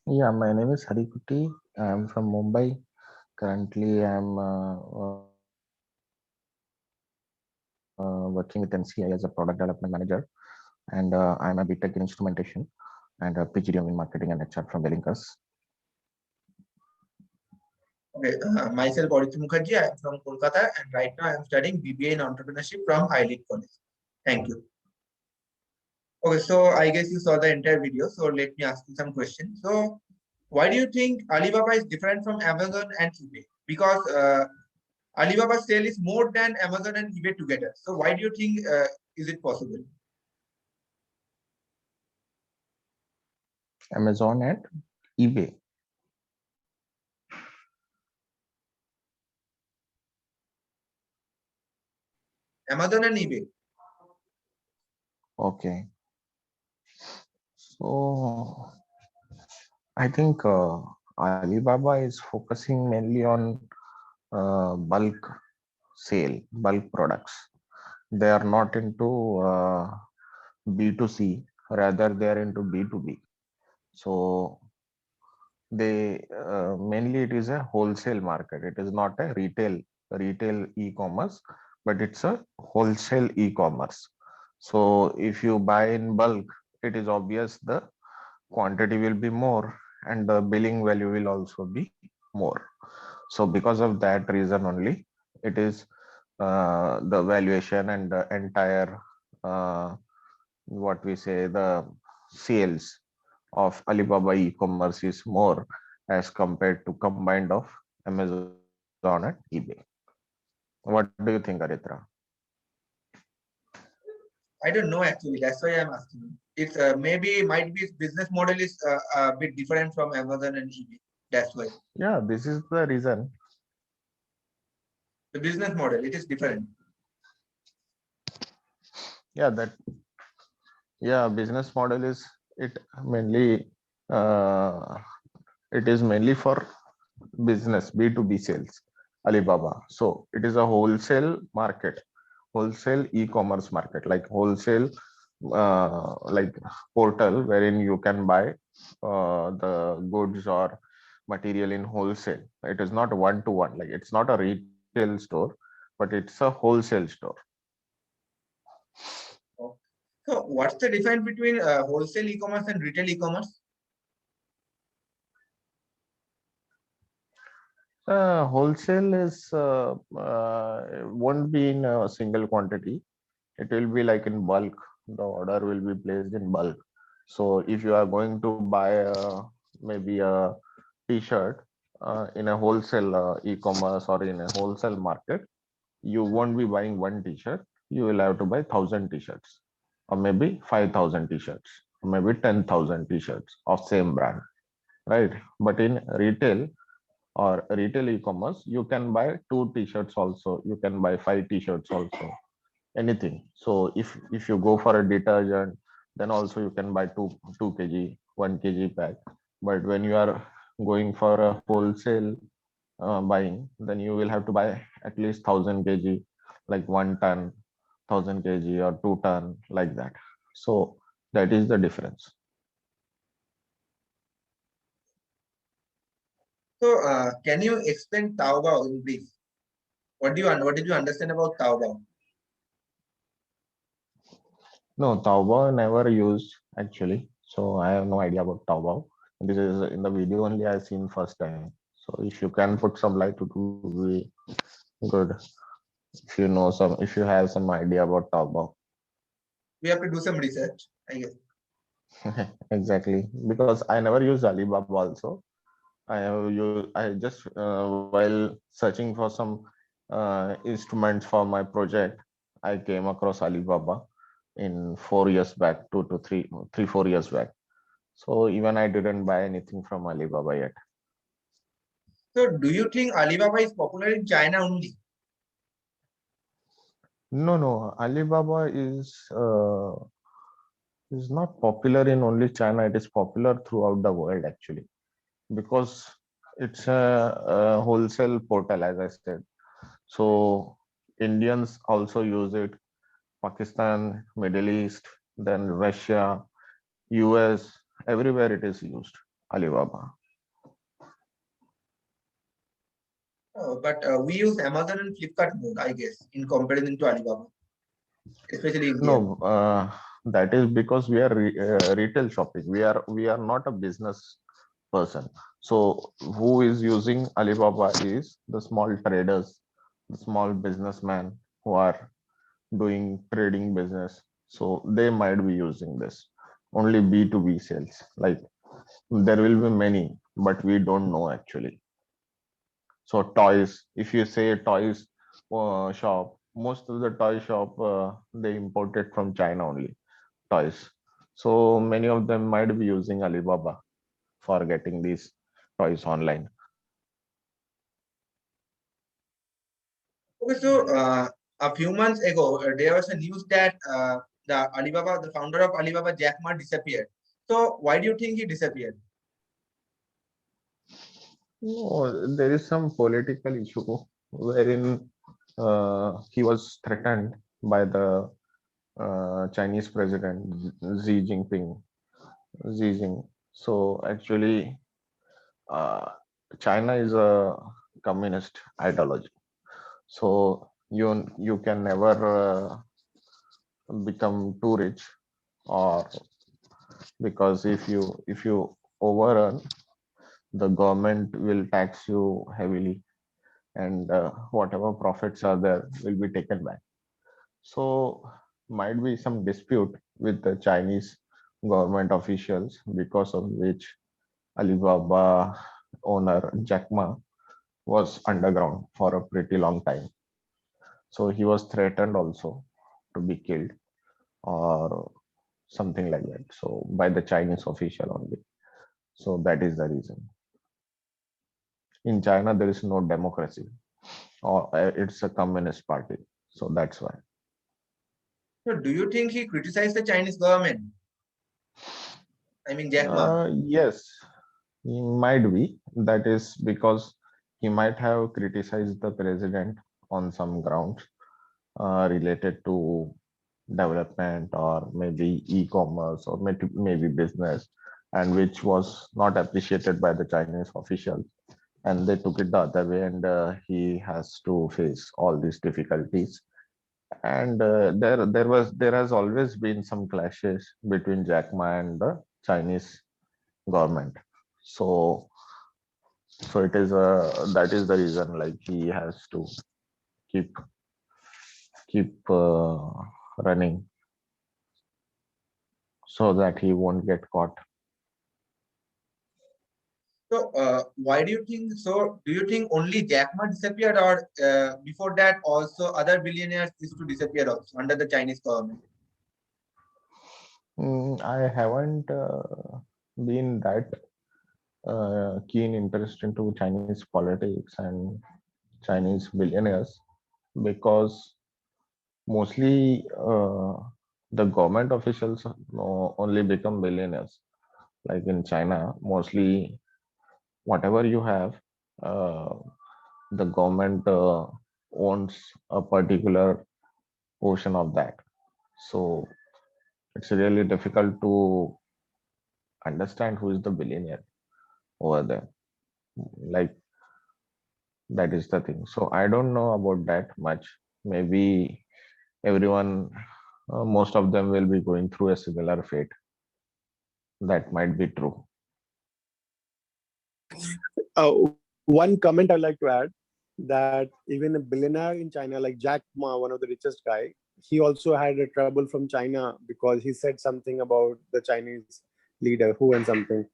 Yeah, my name is Harikuti. I'm from Mumbai. Currently, I'm working with NCI as a product development manager, and I'm a BTech in instrumentation and a PGDM in marketing and HR from Wellingers. Okay, myself Aditya Mukherjee. I am from Kolkata, and right now I am studying BBA in entrepreneurship from Highland College. Thank you. Okay, so I guess you saw the entire video. So let me ask you some questions. So, why do you think Alibaba is different from Amazon and eBay? Because Alibaba sale is more than Amazon and eBay together. So, why do you think is it possible? Amazon and eBay. Amazon and eBay. Okay, so I think Alibaba is focusing mainly on bulk sale, bulk products. They are not into B2C, rather they are into B2B. So they mainly it is a wholesale market. It is not a retail e-commerce, but it's a wholesale e-commerce. So if you buy in bulk, it is obvious the quantity will be more and the billing value will also be more. So because of that reason only, it is the valuation and the entire what we say the sales of Alibaba e-commerce is more as compared to combined of Amazon and eBay. What do you think, Aritra? I don't know actually. That's why I'm asking. It's maybe might be business model is a bit different from Amazon and eBay. That's why Yeah, this is the reason. the business model it is different. Yeah, that yeah, business model is it mainly uh, it is mainly for business B2B sales, Alibaba. So it is a wholesale market, wholesale e-commerce market, like wholesale like portal wherein you can buy the goods or material in wholesale. It is not one to one, like it's not a retail store, but it's a wholesale store. Oh. So what's the difference between wholesale e-commerce and retail e-commerce? Wholesale is won't be in a single quantity. It will be like in bulk. The order will be placed in bulk. So if you are going to buy maybe a t-shirt in a wholesale e-commerce or in a wholesale market, you won't be buying one t-shirt. You will have to buy 1,000 t-shirts, or maybe 5,000 t-shirts, or maybe 10,000 t-shirts of same brand, right? But in retail or retail e-commerce, you can buy two t-shirts also. You can buy five t-shirts also, anything. So if you go for a detergent, then also you can buy two kg 1 kg pack. But when you are going for a wholesale buying, then you will have to buy at least 1,000 kg, like 1 ton, 1,000 kg or 2 ton, like that. So that is the difference. So can you explain Taobao in brief? What did you understand about Taobao? No, Taobao never used actually, so I have no idea about Taobao. This is in the video only I seen first time. So if you can put some light, it would be good. If you know some, if you have some idea about Taobao. We have to do some research, I guess. Exactly, because I never use Alibaba also. I just while searching for some instruments for my project, I came across Alibaba in 4 years back, 4 years back. So even I didn't buy anything from Alibaba yet. So do you think Alibaba is popular in China only? No, no, Alibaba is not popular in only China. It is popular throughout the world actually, because it's a wholesale portal, as I said. So Indians also use it. Pakistan, Middle East, then Russia, US, everywhere it is used. Alibaba. But we use Amazon and Flipkart more, I guess, in comparison to Alibaba, especially India. No, that is because we are retail shopping. We are not a business person. So who is using Alibaba is the small traders, the small businessmen who are doing trading business. So they might be using this. Only B2B sales. Like there will be many, but we don't know actually. So toys, if you say toys shop, most of the toy shop they imported from China only toys. So many of them might be using Alibaba for getting these toys online. Okay, so a few months ago, there was a news that the founder of Alibaba, Jack Ma, disappeared. So why do you think he disappeared? No, there is some political issue wherein he was threatened by the Chinese president Xi Jinping. Xi Jinping. So actually, uh, China is a communist ideology. So you can never become too rich, or because if you over earn, the government will tax you heavily, and whatever profits are there will be taken back. So might be some dispute with the Chinese government officials, because of which Alibaba owner Jack Ma was underground for a pretty long time. So he was threatened also to be killed or something like that. So by the Chinese official only. So that is the reason. In China, there is no democracy, or it's a communist party. So that's why. So do you think he criticized the Chinese government? I mean, Jack Ma. Yes, he might be. That is because he might have criticized the president on some grounds related to development, or maybe e-commerce, or maybe business, and which was not appreciated by the Chinese officials, and they took it the other way, and he has to face all these difficulties. And there has always been some clashes between Jack Ma and the Chinese government. So it is that is the reason, like he has to keep running so that he won't get caught. So why do you think so? Do you think only Jack Ma disappeared, or before that also other billionaires used to disappear also under the Chinese government? I haven't been that keen interest into Chinese politics and Chinese billionaires, because mostly the government officials only become billionaires. Like in China, mostly whatever you have, uh, the government owns a particular portion of that. So it's really difficult to understand who is the billionaire over there. Like that is the thing. So I don't know about that much. Maybe everyone, most of them will be going through a similar fate. That might be true. One comment I'd like to add, that even a billionaire in China like Jack Ma, one of the richest guy, he also had a trouble from China because he said something about the Chinese leader who and something.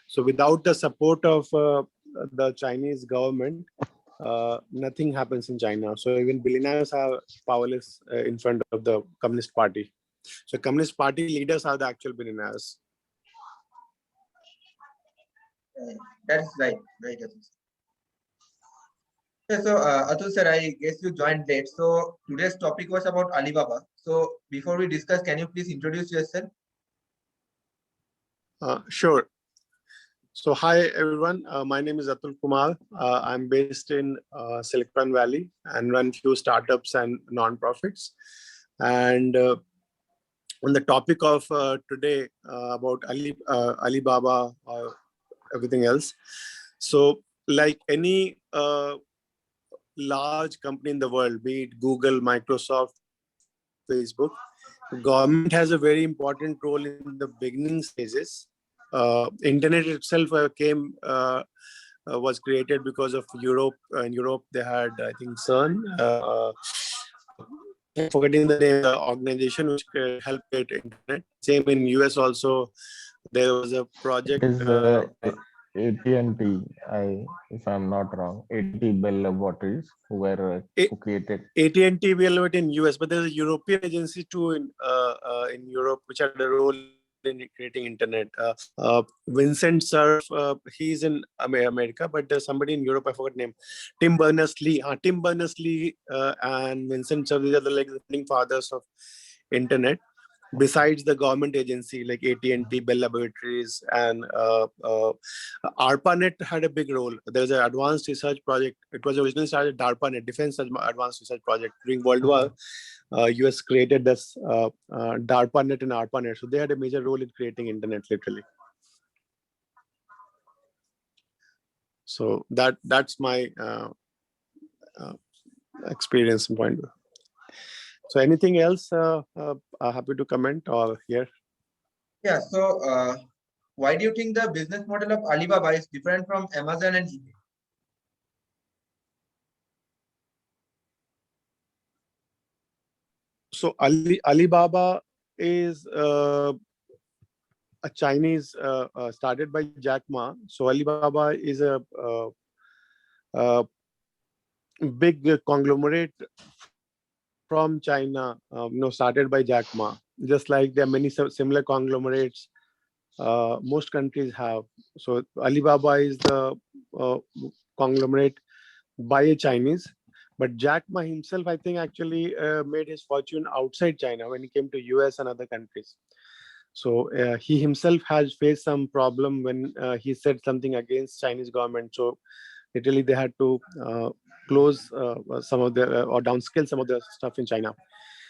So without the support of the Chinese government, nothing happens in China. So even billionaires are powerless in front of the Communist Party. So Communist Party leaders are the actual billionaires. That is right, right, Atul. Yeah, so Atul sir, I guess you joined late. So today's topic was about Alibaba. So before we discuss, can you please introduce yourself? Sure. So hi everyone, my name is Atul Kumar. I'm based in Silicon Valley and run few startups and non-profits. And on the topic of today about Alibaba, everything else. So like any large company in the world, be it Google, Microsoft, Facebook, government has a very important role in the beginning stages. Internet itself was created because of Europe. In Europe, they had, I think, CERN. I'm forgetting the name, the organization which helped create internet. Same in US also. There was a It project. is AT&T, if I'm not wrong, AT&T Bell Laboratories who created. AT&T we have it in US, but there's a European agency too in Europe which had a role in creating internet. Vincent Cerf, he's in America, but there's somebody in Europe, I forgot the name. Tim Berners-Lee. Tim Berners-Lee and Vincent Cerf, these are the like the founding fathers of internet. Besides the government agency like AT&T, Bell Laboratories, and ARPANET had a big role. There's an advanced research project. It was originally started DARPANET, Defense Advanced Research Project. During World War, US created this DARPANET and ARPANET. So they had a major role in creating internet, literally. So that's my experience point. So anything else happy to comment or here? Yeah, so why do you think the business model of Alibaba is different from Amazon and eBay? So Alibaba is a Chinese, started by Jack Ma. So Alibaba is a big conglomerate from China, started by Jack Ma. Just like there are many similar conglomerates most countries have. So Alibaba is the conglomerate by a Chinese. But Jack Ma himself, I think, actually made his fortune outside China when he came to US and other countries. So he himself has faced some problem when he said something against Chinese government. So literally they had to close some of the or downscale some of the stuff in China.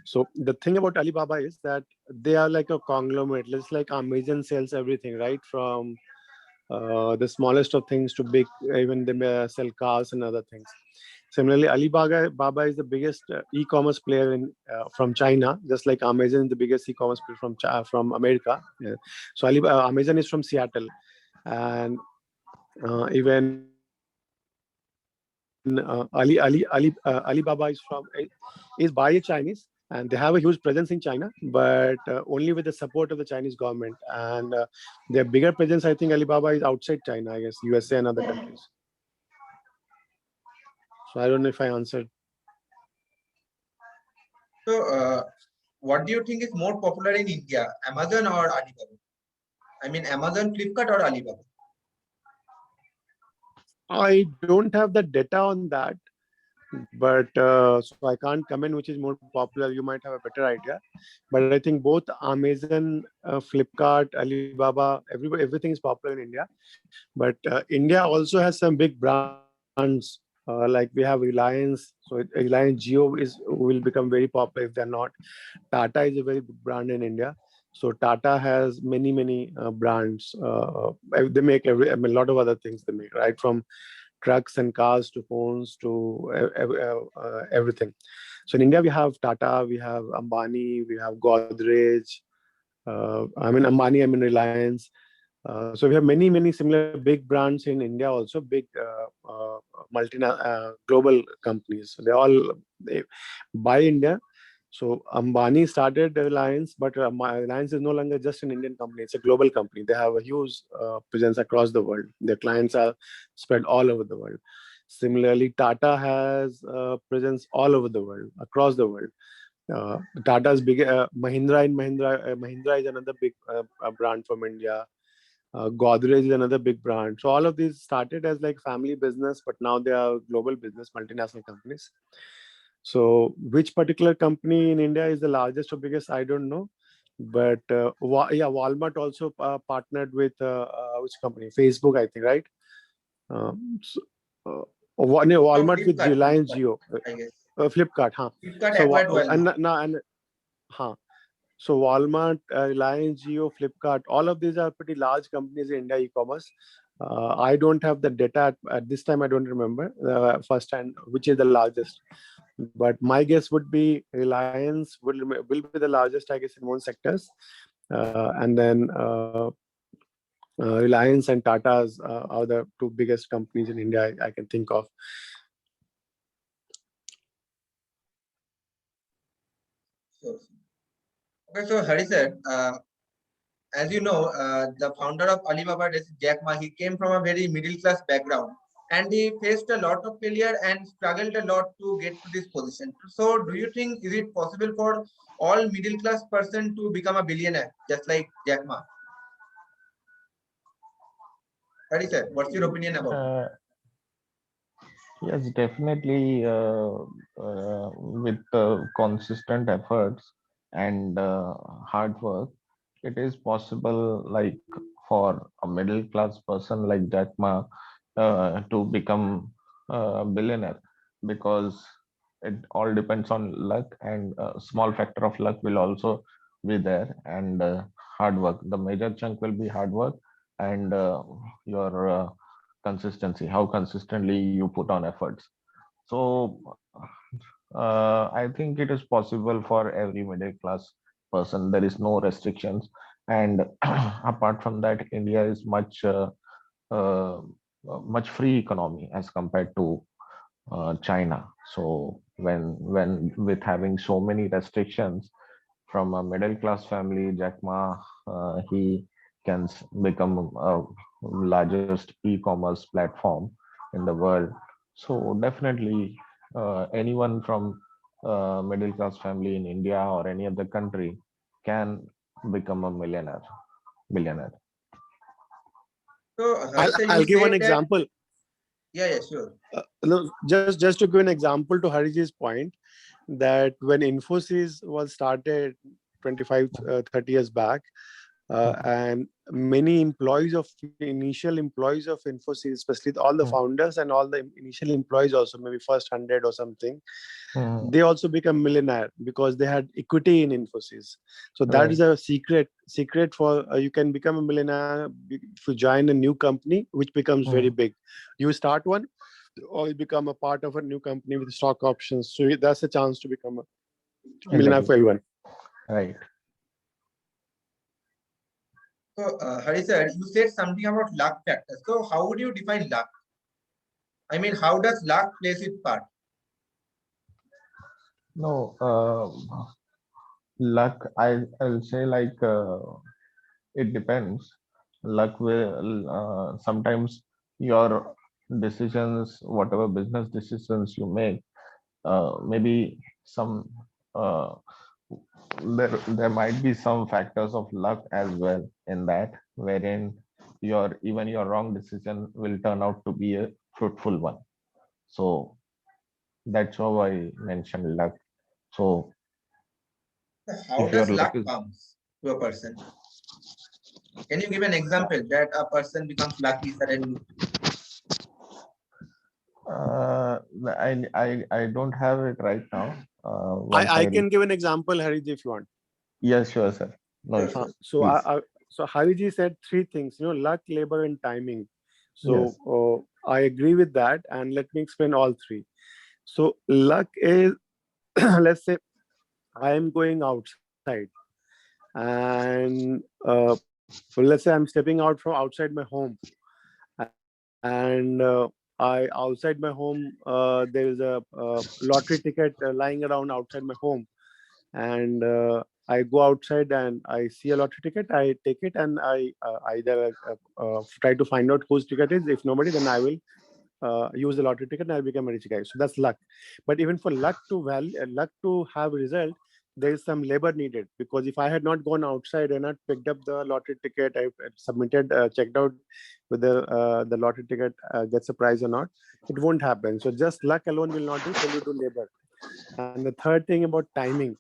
So the thing about Alibaba is that they are like a conglomerate. It's like Amazon sells everything, right? From the smallest of things to big, even they may sell cars and other things. Similarly, Alibaba is the biggest e-commerce player from China, just like Amazon is the biggest e-commerce player from America. Yeah. So Amazon is from Seattle, and even Alibaba is by a Chinese, and they have a huge presence in China, but only with the support of the Chinese government. And their bigger presence, I think, Alibaba is outside China, I guess, USA and other countries. So I don't know if I answered. So what do you think is more popular in India, Amazon or Alibaba? I mean, Amazon, Flipkart, or Alibaba? I don't have the data on that, but so I can't comment which is more popular. You might have a better idea, but I think both Amazon, Flipkart, Alibaba, everything is popular in India. But India also has some big brands. Like we have Reliance, so Reliance Jio will become very popular if they're not. Tata is a very big brand in India. So Tata has many brands. They make a lot of other things they make, right? From trucks and cars to phones to everything. So in India, we have Tata, we have Ambani, we have Godrej. Ambani, Reliance. So we have many similar big brands in India, also big global companies. They buy India. So Ambani started Reliance, but Reliance is no longer just an Indian company. It's a global company. They have a huge presence across the world. Their clients are spread all over the world. Similarly, Tata has presence all over the world, across the world. Tata's big, Mahindra is another big brand from India. Godrej is another big brand. So all of these started as like family business, but now they are global business, multinational companies. So which particular company in India is the largest or biggest, I don't know. But Walmart also partnered with which company? Facebook, I think, right? Walmart with Reliance Jio. I guess. Flipkart, huh? Flipkart So acquired Walmart. So Walmart, Reliance Jio, Flipkart, all of these are pretty large companies in India e-commerce. I don't have the data at this time. I don't remember first hand which is the largest, but my guess would be Reliance will be the largest, I guess, in most sectors, and then Reliance and Tata's are the two biggest companies in India I can think of. Sure. Okay, so Hari sir, as you know, the founder of Alibaba, Jack Ma, he came from a very middle class background and he faced a lot of failure and struggled a lot to get to this position. So, do you think is it possible for all middle class person to become a billionaire, just like Jack Ma? Hari sir, what's your opinion about it? Yes, definitely. With consistent efforts and hard work, it is possible, like for a middle class person like Jack Ma, to become a billionaire, because it all depends on luck, and a small factor of luck will also be there, and hard work. The major chunk will be hard work and your consistency, how consistently you put on efforts. So I think it is possible for every middle class person. There is no restrictions, and apart from that, India is uh, much free economy as compared to China. So when with having so many restrictions, from a middle class family, Jack Ma, he can become a largest e-commerce platform in the world. So definitely, anyone from middle class family in India or any other country can become a billionaire. So, Hari sir, you I'll give one said that, example. yeah, sure. No, just to give an example to Hariji's point, that when Infosys was started 25, 30 years back, and many employees of initial employees of Infosys, especially all the founders and all the initial employees also, maybe first 100 or something, they also become millionaire because they had equity in Infosys. So that is Right. a secret for you can become a millionaire if you join a new company which becomes very big. You start one or you become a part of a new company with stock options. So that's a chance to become a millionaire Exactly. for everyone. Right. So, Hari sir, you said something about luck factor. So, how would you define luck? I mean, how does luck plays its part? No, luck. I'll say, like, it depends. Luck will sometimes your decisions, whatever business decisions you make, maybe some uh, there might be some factors of luck as well in that, wherein your wrong decision will turn out to be a fruitful one. So that's how I mentioned luck. So How if your does luck luck is comes to a person? Can you give an example that a person becomes lucky suddenly? I don't have it right now. Once I I read. can give an example, Hariji, if you want. Yes, sure, sir. No Sure, issues. sure. So Please. so Hariji said three things, luck, labor, and timing. So Yes. I agree with that, and let me explain all three. So luck is, let's say, I am going outside, and well, let's say I'm stepping out from outside my home, and I outside my home there is a lottery ticket lying around outside my home, and I go outside and I see a lottery ticket. I take it and I either try to find out whose ticket is. If nobody, then I will use the lottery ticket and I become a rich guy. So that's luck. But even for luck to have result, there is some labor needed, because if I had not gone outside and not picked up the lottery ticket, I submitted, checked out whether the lottery ticket gets a prize or not, it won't happen. So just luck alone will not do. So you do labor. And the third thing about timing.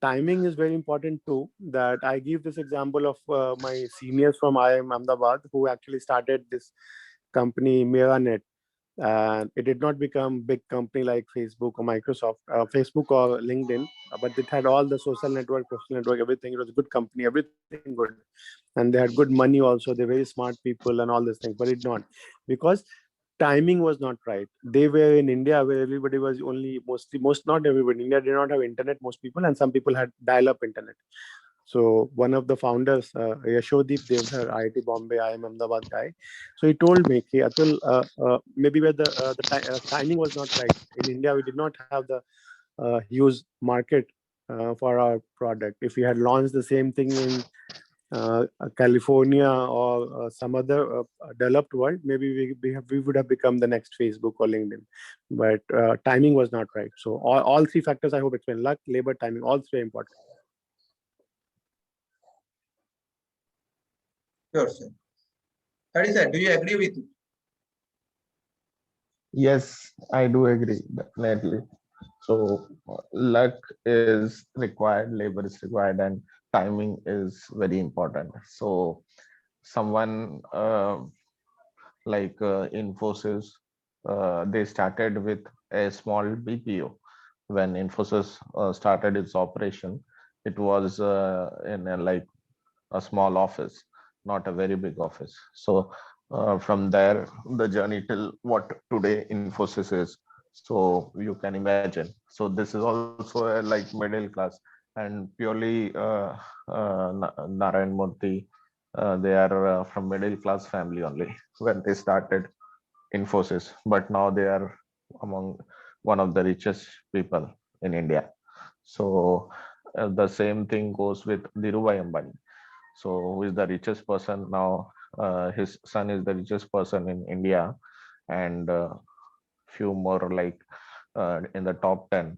Timing is very important too. That I give this example of my seniors from IIM Ahmedabad who actually started this company Meranet. and it did not become big company like Facebook or Microsoft, Facebook or LinkedIn, but it had all the social network, professional network, everything. It was a good company, everything good, and they had good money also. They're very smart people and all these things, but it not, because timing was not right. They were in India where everybody was only not everybody. India did not have internet, most people, and some people had dial-up internet. So one of the founders, Yashodip Devdhar, IIT Bombay, IIM Ahmedabad guy. So he told me, "Ki Atul, maybe where the timing was not right. In India, we did not have the huge market for our product. If we had launched the same thing in California or some other developed world, maybe we would have become the next Facebook or LinkedIn. But timing was not right. So all three factors, I hope, explain: luck, labor, timing. All three are important." Sure, sir. Hari sir, do you agree with it? Yes, I do agree, definitely. So luck is required, labor is required, and timing is very important. So someone like Infosys, they started with a small BPO. When Infosys started its operation, it was in a small office, not a very big office. So from there, the journey till what today Infosys is. So you can imagine. So this is also a like middle class and purely Narayan Murthy. They are from middle class family only when they started Infosys, but now they are among one of the richest people in India. So the same thing goes with Dhirubhai Ambani. So who is the richest person now? His son is the richest person in India, and few more like in the top 10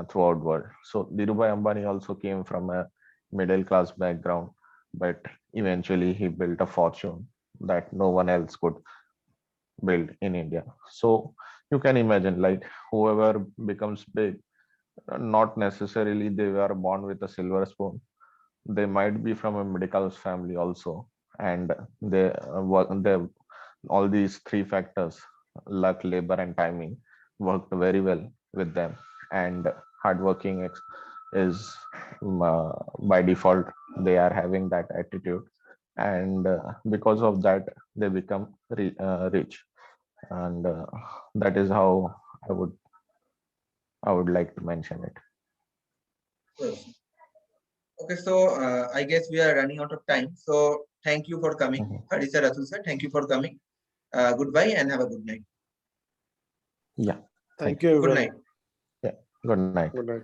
throughout world. So Dhirubhai Ambani also came from a middle class background, but eventually he built a fortune that no one else could build in India. So you can imagine like whoever becomes big, not necessarily they were born with a silver spoon. They might be from a middle class family also, and they work. They all these three factors: luck, labor, and timing worked very well with them. And hardworking is by default they are having that attitude, and because of that they become rich. And that is how I would I would like to mention it. Sure, sir. Okay, so I guess we are running out of time. So thank you for coming. Mhm. Hari sir, Atul sir, thank you for coming. Goodbye and have a good night. Yeah. Thank Thank you, Good everyone. night. Yeah. Good night. Good night.